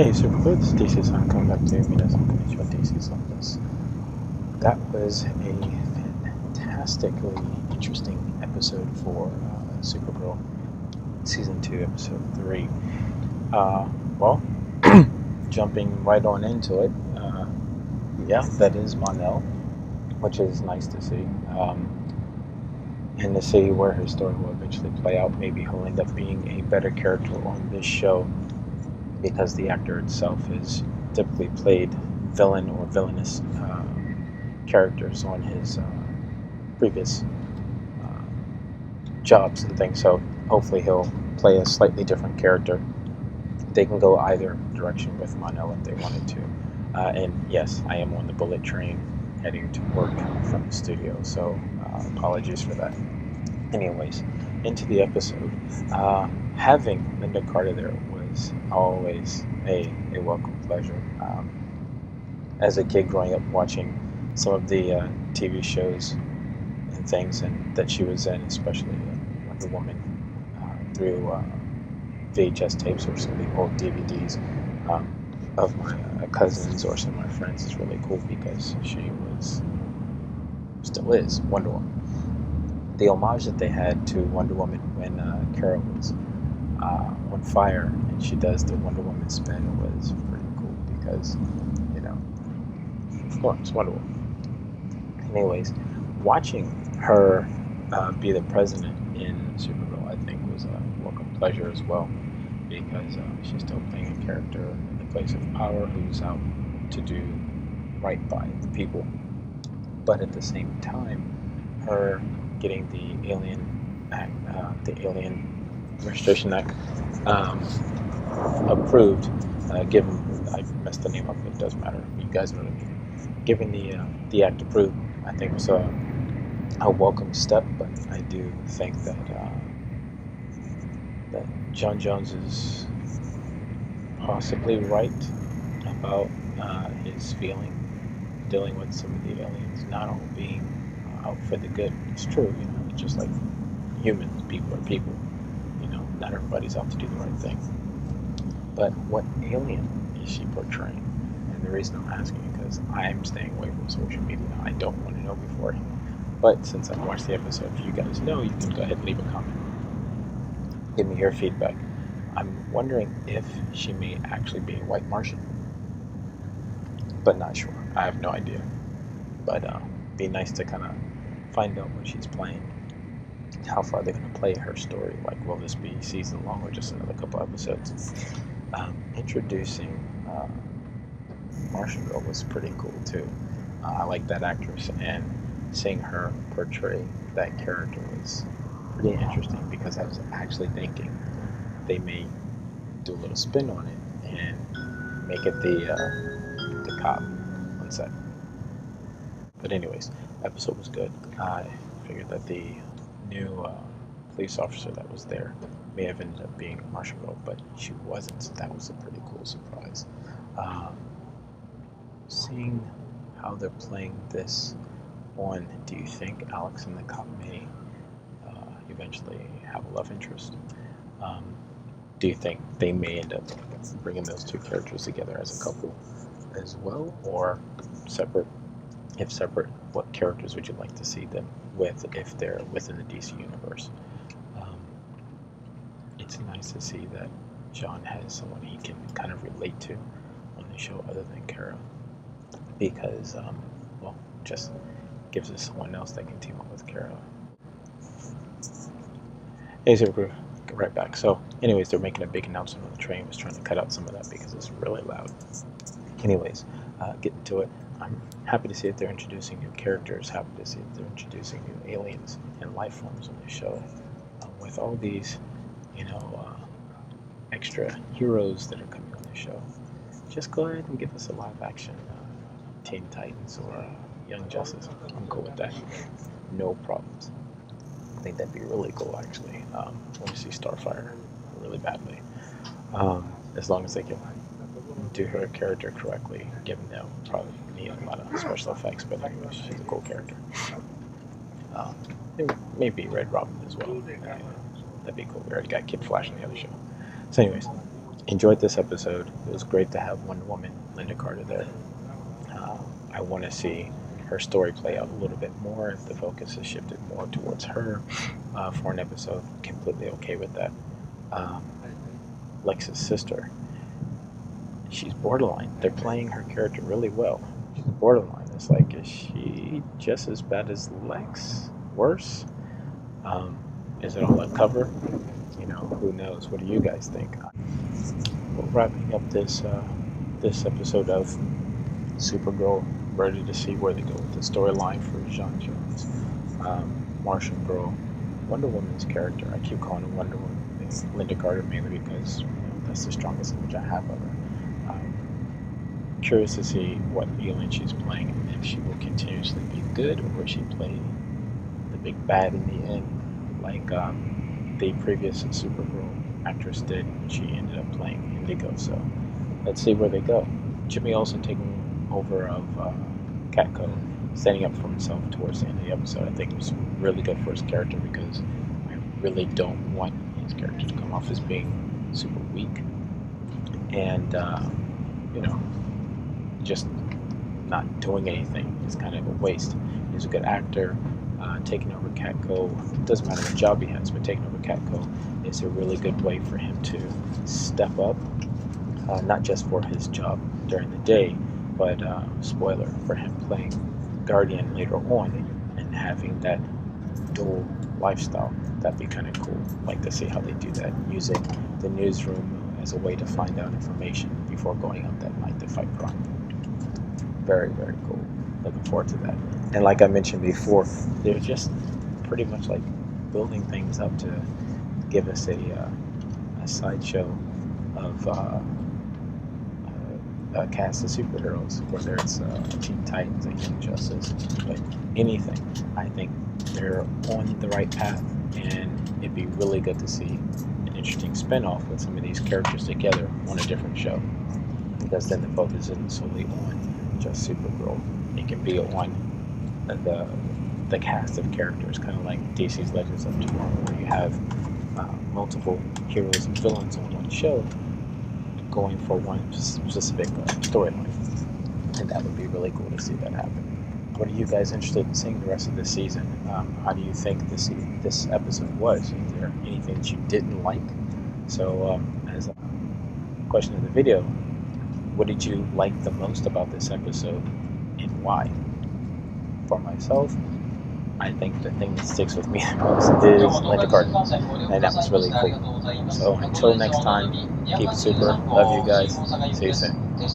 Hey, Supergirl, this is DC-san coming back to you. Minasan konnichiwa, DC-san this. That was a fantastically interesting episode for Supergirl, Season 2, Episode 3. Well, jumping right on into it, yeah, that is mon-el, which is nice to see. And to see where her story will eventually play out. Maybe he'll end up being a better character on this show, because the actor itself has typically played villain or villainous characters on his previous jobs and things. So hopefully he'll play a slightly different character. They can go either direction with mon-el if they wanted to. And yes, I am on the bullet train heading to work from the studio, so apologies for that. Anyways, into the episode. Having Linda Carter there was always a welcome pleasure. As a kid growing up watching some of the TV shows and things and that she was in, especially Wonder Woman, through VHS tapes or some of the old DVDs of my cousins or some of my friends, is really cool because she still is Wonder Woman. The homage that they had to Wonder Woman when Kara was on fire and she does the Wonder Woman spin was pretty cool because, of course, Wonder Woman. Anyways, watching her be the president in Supergirl, I think, was a welcome pleasure as well, because she's still playing a character in the place of power who's out to do right by the people. But at the same time, her getting the Alien Act, the Alien Registration Act approved, given, I messed the name up, it doesn't matter, you guys know what I mean. Given the act approved, I think was a welcome step, but I do think that that John Jones is possibly right about his feeling dealing with some of the aliens not all being out for the good. It's true, just like humans, people are people. Not everybody's out to do the right thing. But what alien is she portraying? And the reason I'm asking is because I'm staying away from social media. I don't want to know beforehand. But since I've watched the episode, if you guys know, you can go ahead and leave a comment. Give me your feedback. I'm wondering if she may actually be a white Martian. But not sure. I have no idea. But be nice to kind of find out what she's playing. How far they're going to play her story. Like, will this be season long or just another couple episodes? Introducing Martian Girl was pretty cool too. I like that actress, and seeing her portray that character was pretty interesting because I was actually thinking they may do a little spin on it and make it the cop on set. But anyways, episode was good. I figured that the new police officer that was there may have ended up being Martian Girl, but she wasn't, so that was a pretty cool surprise. Seeing how they're playing this on, do you think Alex and the cop may eventually have a love interest? Do you think they may end up bringing those two characters together as a couple as well, or separate? If separate, what characters would you like to see them with if they're within the DC universe? It's nice to see that John has someone he can kind of relate to on the show other than Kara, because, just gives us someone else that can team up with Kara. Hey, so we're right back. So, anyways, they're making a big announcement on the train. I was trying to cut out some of that because it's really loud. Anyways, getting to it. I'm happy to see that they're introducing new characters, happy to see that they're introducing new aliens and life forms on the show. With all these, extra heroes that are coming on the show, just go ahead and give us a live action Teen Titans or Young Justice. I'm cool with that. No problems. I think that'd be really cool, actually. I want to see Starfire really badly. As long as they can do her character correctly, given they'll probably need a lot of special effects, but anyways, she's a cool character. Maybe Red Robin as well. That'd be cool. We already got Kid Flash in the other show. So anyways, enjoyed this episode. It was great to have Wonder Woman, Linda Carter there. I want to see her story play out a little bit more. If the focus is shifted more towards her for an episode, completely okay with that. Lex's sister, she's borderline. They're playing her character really well. She's borderline. It's like, is she just as bad as Lex? Worse? Is it all a cover? Who knows? What do you guys think? We're wrapping up this episode of Supergirl, ready to see where they go with the storyline for John Jones, Martian Girl, Wonder Woman's character. I keep calling her Wonder Woman. It's Linda Carter mainly because that's the strongest image I have of her. Curious to see what alien she's playing, and if she will continuously be good, or will she play the big bad in the end, like the previous Supergirl actress did. She ended up playing Indigo. So let's see where they go. Jimmy Olsen taking over of Catco, standing up for himself towards the end of the episode. I think it was really good for his character, because I really don't want his character to come off as being super weak and just not doing anything. It's kind of a waste. He's a good actor. Taking over Catco, doesn't matter what job he has, but taking over Catco is a really good way for him to step up, not just for his job during the day, but spoiler, for him playing Guardian later on and having that dual lifestyle. That'd be kind of cool. Like to see how they do that, using the newsroom as a way to find out information before going out that night to fight crime. Very, very cool. Looking forward to that. And like I mentioned before, they're just pretty much like building things up to give us a sideshow of a cast of superheroes, whether it's Teen Titans and Young Justice, but anything. I think they're on the right path, and it'd be really good to see an interesting spin-off with some of these characters together on a different show, because then the focus isn't solely on just Supergirl. It can be on the cast of characters, kind of like DC's Legends of Tomorrow, where you have multiple heroes and villains on one show going for one specific storyline, and that would be really cool to see that happen. What are you guys interested in seeing the rest of this season? How do you think this episode was? Is there anything that you didn't like? So as a question of the video, what did you like the most about this episode, and why? For myself, I think the thing that sticks with me the most is Linda Carter, and that was really cool. So until next time, keep super. Love you guys. See you soon.